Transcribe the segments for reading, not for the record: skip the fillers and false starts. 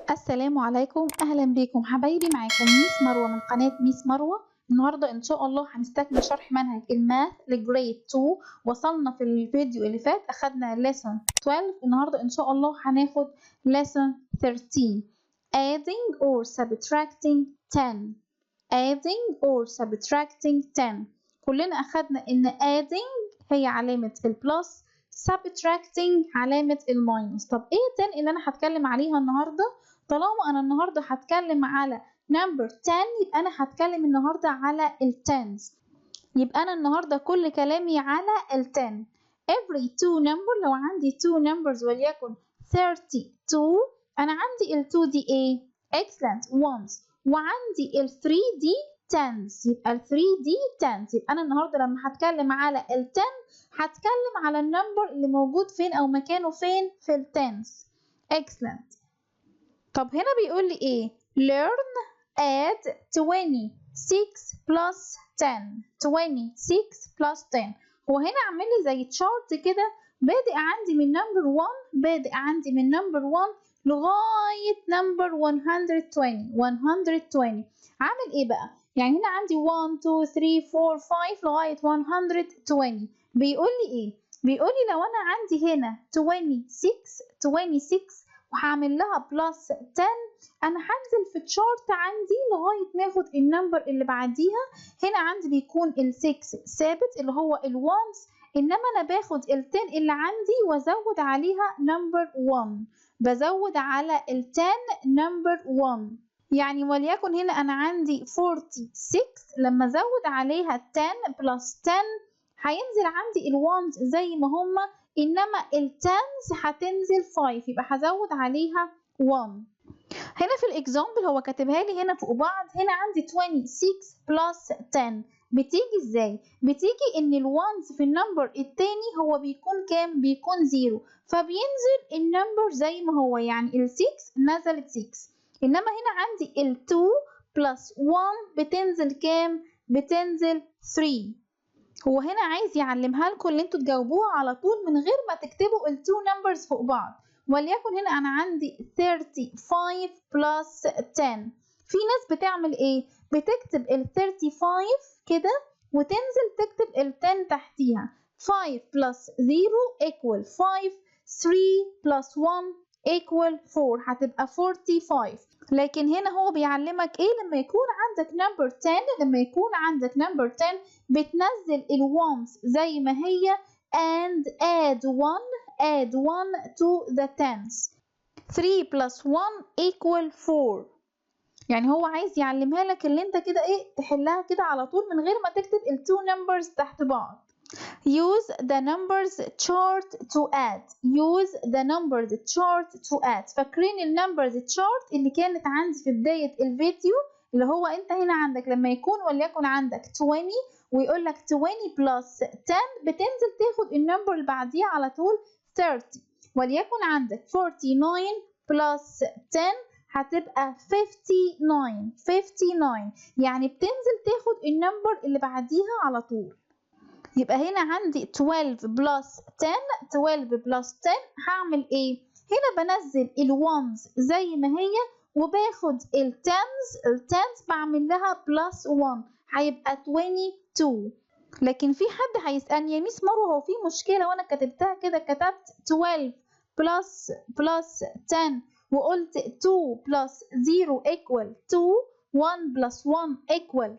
السلام عليكم، أهلا بكم حبايبي. معاكم ميس مروة من قناة ميس مروة. النهاردة إن شاء الله هنستكمل شرح منهج الماث لجريد 2. وصلنا في الفيديو اللي فات أخدنا lesson 12. النهاردة إن شاء الله هناخد lesson 13 adding or subtracting 10. adding or subtracting 10. كلنا أخدنا إن adding هي علامة البلس، subtracting علامة الماينس. طب إيه 10 اللي أنا هتكلم عليها النهاردة؟ طالما أنا النهاردة هتكلم على number 10 يبقى أنا هتكلم النهاردة على التنز. يبقى أنا النهاردة كل كلامي على التن. every two number، لو عندي two numbers وليكن 32، أنا عندي ال 2 دي إيه؟ excellent ones، وعندي ال 3 دي tens، يبقى ال 3 دي tens. يبقى أنا النهاردة لما هتكلم على ال 10 هتكلم على النمبر اللي موجود فين أو مكانه فين في ال tens. excellent. طب هنا بيقول لي ايه؟ learn add 26 plus 10. 26 plus 10. هو هنا عامل لي زي تشارت كده، بادئ عندي من نمبر 1، بادئ عندي من نمبر 1 لغاية نمبر 120. 120 عامل ايه بقى؟ يعني هنا عندي 1 2 3 4 5 لغاية 120. بيقول لي ايه؟ بيقول لي لو انا عندي هنا 26 وهعمل لها بلس 10، انا هنزل في الشارت عندي لغايه ما اخد النمبر اللي بعديها. هنا عندي بيكون ال6 ثابت اللي هو ال1، انما انا باخد ال10 اللي عندي وازود عليها نمبر 1، بزود على ال10 نمبر 1. يعني وليكن هنا انا عندي 46، لما ازود عليها 10 بلس 10 هينزل عندي ال1 زي ما هما، انما التنز هتنزل 5، يبقى هزود عليها 1. هنا في الاكزامبل هو كاتبها لي هنا فوق بعض. هنا عندي 26 بلس 10 بتيجي ازاي؟ بتيجي ان الوانز في النمبر التاني هو بيكون كام؟ بيكون 0، فبينزل النمبر زي ما هو، يعني ال6 نزلت 6. انما هنا عندي ال2 بلس 1 بتنزل كام؟ بتنزل 3. هو هنا عايز يعلمها لكم اللي انتوا تجاوبوها على طول من غير ما تكتبوا التو نمبرز فوق بعض. وليكن هنا انا عندي 35 بلس 10. في ناس بتعمل ايه؟ بتكتب ال 35 كده وتنزل تكتب ال 10 تحتيها. 5 بلس 0 equal 5، 3 بلس 1 equal 4، هتبقى 45. لكن هنا هو بيعلمك ايه؟ لما يكون عندك نمبر 10، لما يكون عندك نمبر 10 بتنزل الوانز زي ما هي and add 1 to the tens. 3 plus 1 equal 4. يعني هو عايز يعلمها لك اللي انت كده ايه تحلها كده على طول من غير ما تكتب ال two numbers تحت بعض. Use the numbers chart to add. Use the numbers chart to add. فاكرين النمبرز chart اللي كانت عندي في بداية الفيديو، اللي هو انت هنا عندك لما يكون وليكن عندك 20 ويقول لك 20 بلس 10 بتنزل تاخد النمبر اللي بعديها على طول 30. وليكن عندك 49 بلس 10 هتبقى 59. يعني بتنزل تاخد النمبر اللي بعديها على طول. يبقى هنا عندي 12 بلس 10. 12 بلس 10 هعمل ايه؟ هنا بنزل الوانز زي ما هي وباخد التنز بعمل لها بلس 1، هيبقى 22. لكن في حد هيسألني يا ميس مروة هو في مشكلة وانا كتبتها كده، كتبت 12 بلس 10 وقلت 2 بلس 0 equal 2، 1 بلس 1 equal 2؟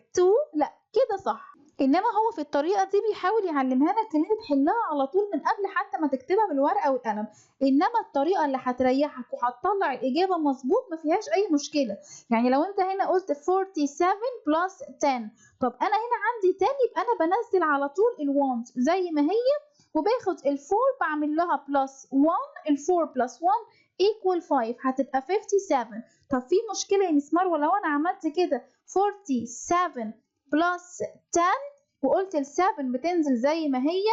لا كده صح. انما هو في الطريقه دي بيحاول يعلمها لك ان انت تحلها على طول من قبل حتى ما تكتبها بالورقه والقلم. انما الطريقه اللي هتريحك وهتطلع الاجابه مظبوط ما فيهاش اي مشكله. يعني لو انت هنا قلت 47 بلس 10، طب انا هنا عندي 10 يبقى انا بنزل على طول الوانز زي ما هي وباخد ال4 بعمل لها بلس 1. ال4 بلس 1 equal 5، هتبقى 57. طب في مشكله يا مس مروه لو انا عملت كده 47 بلس 10 وقلت ال7 بتنزل زي ما هي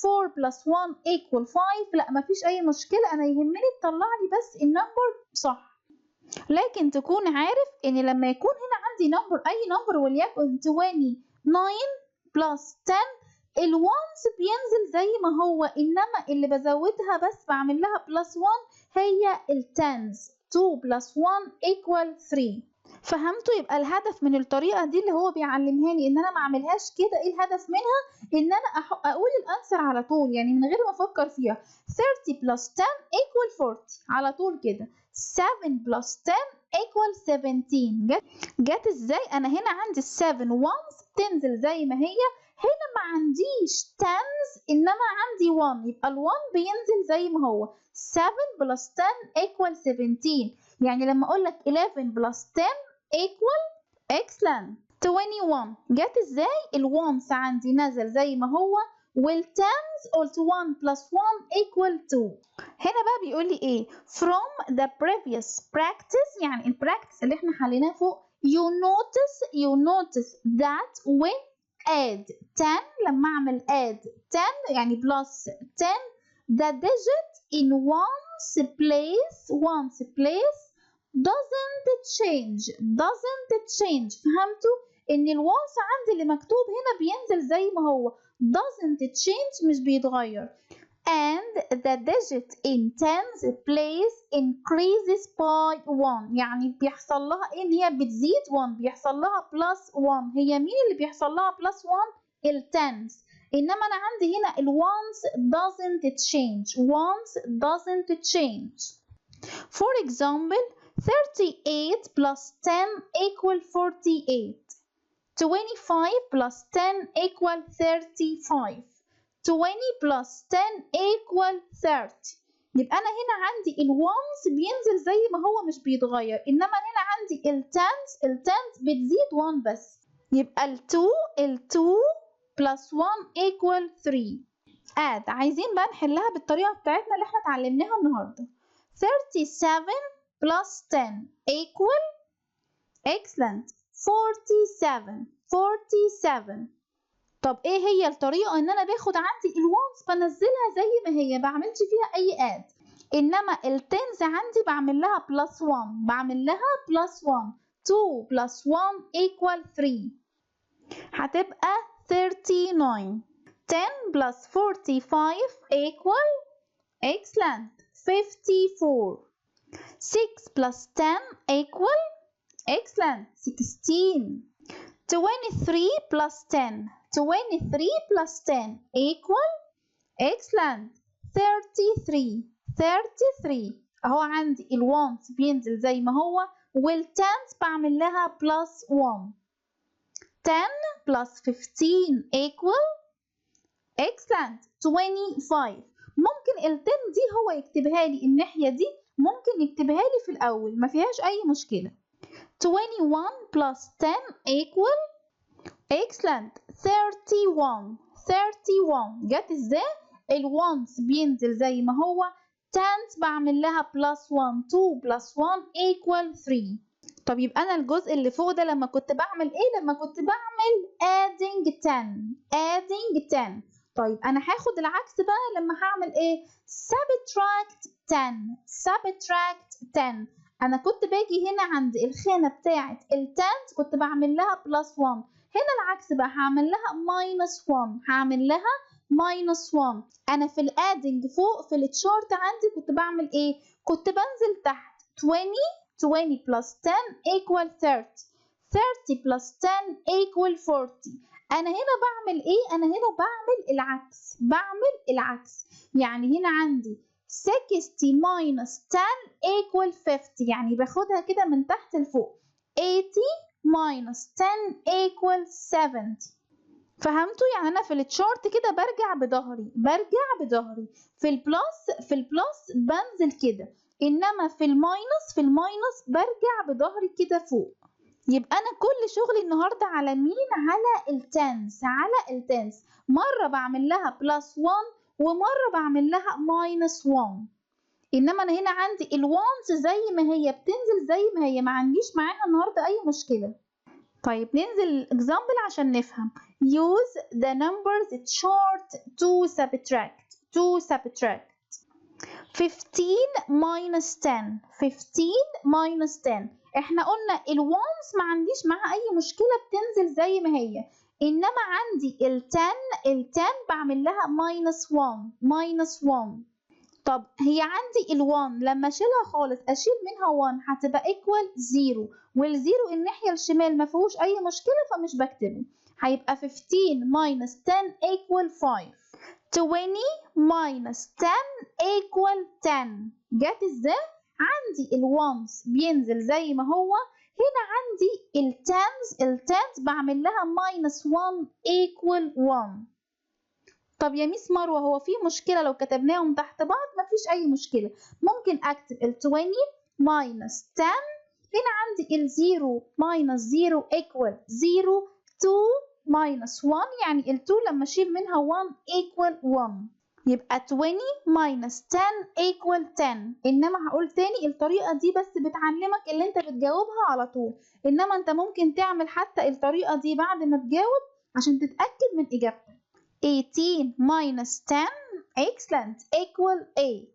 4 بلس 1 equal 5؟ لا مفيش اي مشكله، انا يهمني تطلع لي بس النمبر صح. لكن تكون عارف ان لما يكون هنا عندي نمبر، اي نمبر وليكن 29 بلس 10، الوانز بينزل زي ما هو، انما اللي بزودها بس بعمل لها بلس 1 هي التنز. 2 plus 1 equal 3. فهمتوا؟ يبقى الهدف من الطريقة دي اللي هو بيعلمهاني ان انا ما اعملهاش كده. ايه الهدف منها؟ ان انا اقول الانسر على طول، يعني من غير ما افكر فيها. 30 plus 10 equal 40 على طول كده. 7 plus 10 equal 17. جت ازاي؟ انا هنا عندي ال 7 ones بتنزل زي ما هي، هنا ما عنديش tens انما عندي 1، يبقى ال 1 بينزل زي ما هو. 7 plus 10 equal 17. يعني لما اقول لك 11 plus 10 equal excellent 21. جت ازاي؟ ال ones عندي نزل زي ما هو، وال tens قلت 1 plus 1 equal 2. هنا بقى بيقول لي ايه؟ from the previous practice، يعني البراكتس اللي احنا حليناه فوق، you notice that when add 10، لما اعمل add 10 يعني plus 10 the digit in ones place doesn't change. فهمتوا؟ ان الوانس عندي اللي مكتوب هنا بينزل زي ما هو، doesn't change مش بيتغير. and the digit in tens place increases by 1، يعني بيحصل لها ايه؟ ان هي بتزيد 1، بيحصل لها plus 1. هي مين اللي بيحصل لها plus 1؟ التنس. انما انا عندي هنا الوانس doesn't change. For example 38 plus 10 equal 48. 25 plus 10 equal 35. 20 plus 10 equal 30. يبقى أنا هنا عندي الوانس بينزل زي ما هو مش بيتغير، إنما هنا عندي التنس بتزيد 1 بس. يبقى ال 2 plus 1 equal 3. عايزين بقى نحلها بالطريقة بتاعتنا اللي احنا اتعلمناها النهاردة. 37 plus 10 equal excellent 47. طب ايه هي الطريقة؟ ان انا باخد عندي الوانس بنزلها زي ما هي، بعملش فيها اي اد. انما التنز عندي بعمل لها plus 1، بعمل لها plus 1. 2 plus 1 equal 3 هتبقى 39. 10 plus 45 equal excellent 54. 6 plus 10 equal excellent 16. 23 plus 10 equal excellent 33. اهو عندي الوانس بينزل زي ما هو، والتنس بعمل لها plus 1. 10 plus 15 equal excellent 25. ممكن ال 10 دي هو يكتبها لي الناحية دي، ممكن يكتبها لي في الأول، ما فيهاش أي مشكلة. 21 plus 10 equal excellent 31. جت ازاي؟ الوانس بينزل زي ما هو، tens بعمل لها plus 1. 2 plus 1 equal 3. طب يبقى أنا الجزء اللي فوق ده لما كنت بعمل إيه؟ لما كنت بعمل adding 10. طيب أنا هاخد العكس بقى لما هعمل إيه؟ subtract 10. أنا كنت باجي هنا عند الخانة بتاعة التنس كنت بعمل لها plus 1. هنا العكس بقى، هعمل لها minus 1. أنا في الادنج فوق في التشارت عندي كنت بعمل إيه؟ كنت بنزل تحت 20 plus 10 equal 30 plus 10 equal 40. أنا هنا بعمل إيه؟ أنا هنا بعمل العكس. يعني هنا عندي 60 minus 10 equal 50، يعني باخدها كده من تحت لفوق. 80 minus 10 equal 70. فهمتوا؟ يعني أنا في التشارت كده برجع بظهري. في البلس بنزل كده، إنما في الماينس برجع بظهري كده فوق. يبقى أنا كل شغلي النهاردة على مين؟ على التنس. مرة بعمل لها plus 1 ومرة بعمل لها minus 1. إنما أنا هنا عندي الوانس زي ما هي بتنزل زي ما هي، ما عنديش معاها النهاردة أي مشكلة. طيب ننزل الإكزامبل عشان نفهم. Use the numbers chart to subtract. 15 minus 10. احنا قلنا الوانس ما عنديش معاها أي مشكلة، بتنزل زي ما هي. إنما عندي ال 10 بعمل لها minus 1. طب هي عندي ال1 لما اشيلها خالص اشيل منها 1 هتبقى equal 0، والزيرو الناحية الشمال ما فيهوش أي مشكلة فمش بكتبه. هيبقى 15 minus 10 equal 5. 20 minus 10 equal 10. جت ازاي؟ عندي ال1 بينزل زي ما هو، هنا عندي التنز بعمل لها minus 1 equal 1. طب يا ميس مروة هو في مشكلة لو كتبناهم تحت بعض؟ مفيش أي مشكلة، ممكن أكتب ال 20 minus 10، هنا عندي ال 0 minus 0 equal 0، 2 minus 1 يعني ال 2 لما أشيل منها 1 equal 1، يبقى 20 minus 10 equal 10. إنما هقول تاني الطريقة دي بس بتعلمك اللي أنت بتجاوبها على طول، إنما أنت ممكن تعمل حتى الطريقة دي بعد ما تجاوب عشان تتأكد من إجابتك. 18 minus 10 excellent equal 8.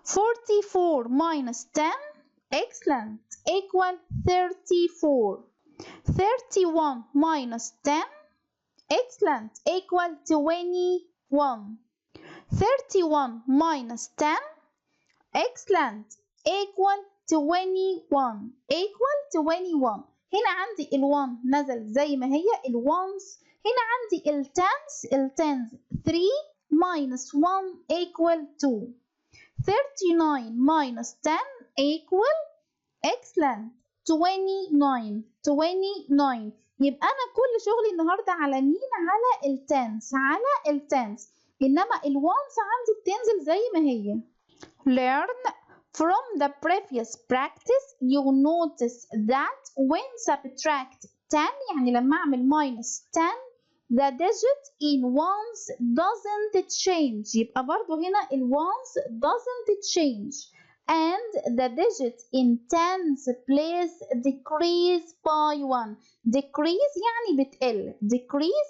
44 minus 10 excellent equal 34. 31 minus 10 excellent equal 21. 31 minus 10 excellent equal 21 equal 21. هنا عندي ال1 نزل زي ما هي الونز، هنا عندي التنز 3 minus 1 equal 2. 39 minus 10 equal excellent 29. 29. يبقى أنا كل شغلي النهاردة على مين؟ على التنس، إنما الونز عندي بتنزل زي ما هي. Learn from the previous practice. You notice that when subtract 10 يعني لما أعمل minus 10 the digit in ones doesn't change، يبقى برضو هنا ال ones doesn't change and the digit in tens place decrease by 1. decrease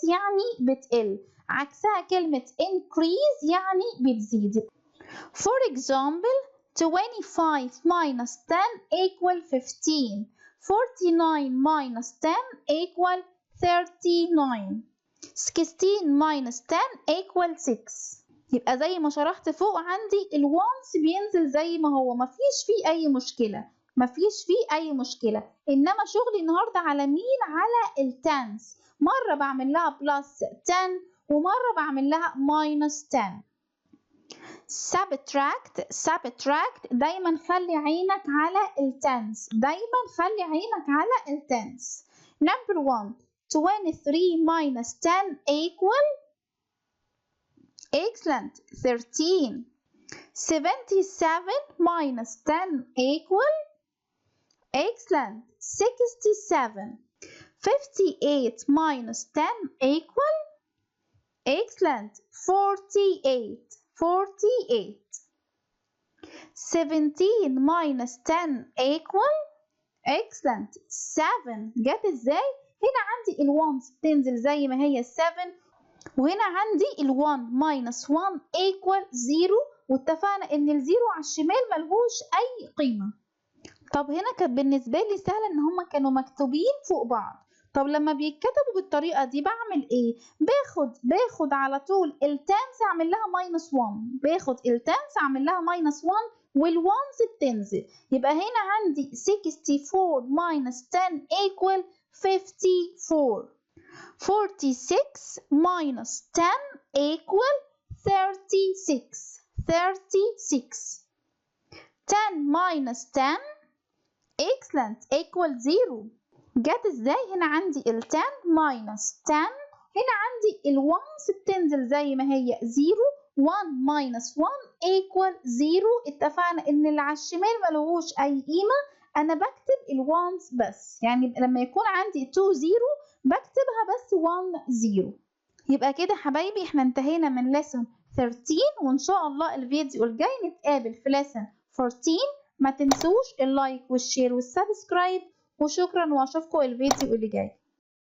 يعني بتقل، عكسها كلمة increase يعني بتزيد. For example 25 minus 10 equal 15. 49 minus 10 equal 39. 16 minus 10 equal 6. يبقى زي ما شرحت فوق عندي الوانس بينزل زي ما هو، مفيش فيه أي مشكلة، إنما شغلي النهاردة على مين؟ على التنس. مرة بعمل لها بلس 10 ومرة بعمل لها minus 10. subtract دايما خلي عينك على التنس. Number 1 23 minus 10 equal excellent 13. 77 minus 10 equal excellent 67. 58 minus 10 equal excellent 48. 17 minus 10 equal excellent 7. جت ازاي؟ هنا عندي الوانز بتنزل زي ما هي 7، وهنا عندي ال1 minus 1 equal 0، واتفقنا ان الزيرو على الشمال ملهوش اي قيمة. طب هنا كانت بالنسبة لي سهلة ان هما كانوا مكتوبين فوق بعض. طب لما بيتكتبوا بالطريقة دي بعمل ايه؟ باخد على طول التنس اعمل لها minus 1، باخد التنس اعمل لها minus 1 والوانز بتنزل، يبقى هنا عندي 64 minus 10 equal 54. 46 minus 10 equal 36. 10 minus 10 excellent equal 0. جت ازاي؟ هنا عندي ال 10 minus 10، هنا عندي الوانز بتنزل زي ما هي 0. 1 minus 1 equal 0. اتفقنا ان اللي على الشمال ملهوش اي قيمة، انا بكتب الوانز بس، يعني لما يكون عندي 2 0 بكتبها بس 1 0. يبقى كده حبايبي احنا انتهينا من lesson 13، وان شاء الله الفيديو الجاي نتقابل في lesson 14. ما تنسوش اللايك والشير والسبسكرايب، وشكرا واشوفكم الفيديو اللي جاي.